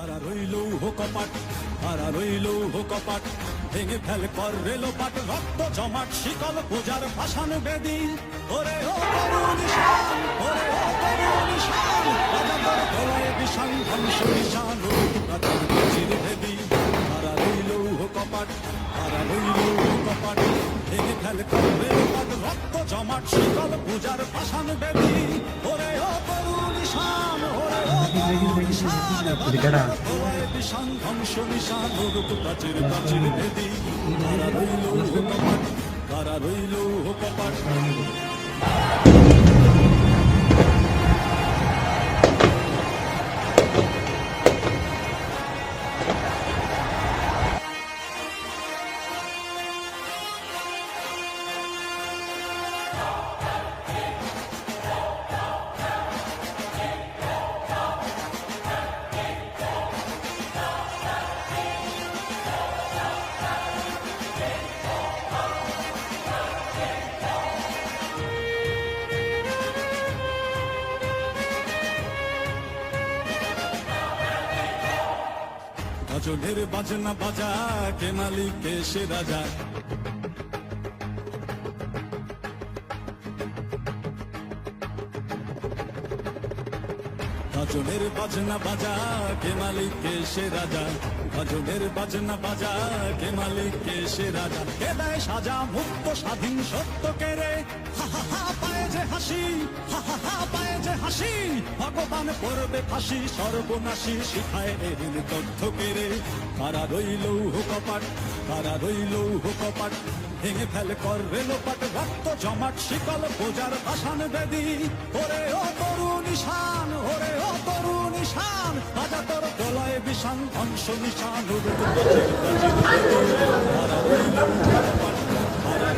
হারা রইল কপাট, হারা রইল কপাট, ভেঙে ফেল কর রেলোপাট, রক্ত জমাট শিকল পূজার ভাসান বেদি। ওরে ও তরুণ শান, ওরে ও তরুণ শান, রাজাদের গলায় বিষাণ ধ্বংস নিশান, রাজার চির ভেদি। হারা রইল কপাট, হারা রইল কপাট, ভেঙে ফেল কর রেলোপাট, রক্ত জমাট শিকল পূজার ভাসান বেদি। ওরে ও তরুণ শান, ওরে ও তরুণ শান, রাজাদের গলায় বিষাণ ধ্বংস নিশান, প্রাচীর প্রাচীর ভেদি। কারা রইল কপাট, কারা রইল কপাট। গজলের বাজনা বাজা, কে মালিক কে সে রাজা। গজলের বাজনা বাজা, কে মালিক কে সে রাজা। গজলের বাজনা বাজা, কে মালিক কে সে রাজা। কে দেয় সাজা মুক্ত স্বাধীন সত্য কে রে, হা হা হা পায়ে যে হাসি, হা হা হা পায়ে যে হাসি। ভগবান পড়বে ফাঁসি সর্বনাশী, শিখায় এদিন তথ্য কে রে। কারা রইল কপাট, কারা রইল কপাট, ভেঙে ফেল কর রেলোপাট, রক্ত জমাট শিকল পূজার ভাসান বেদি। ওরে ও তরুণ শান, ওরে ও তরুণ শান, রাজা তোর গলায় বিষাণ ধ্বংস নিশান, কারা রইল কপাট, কারা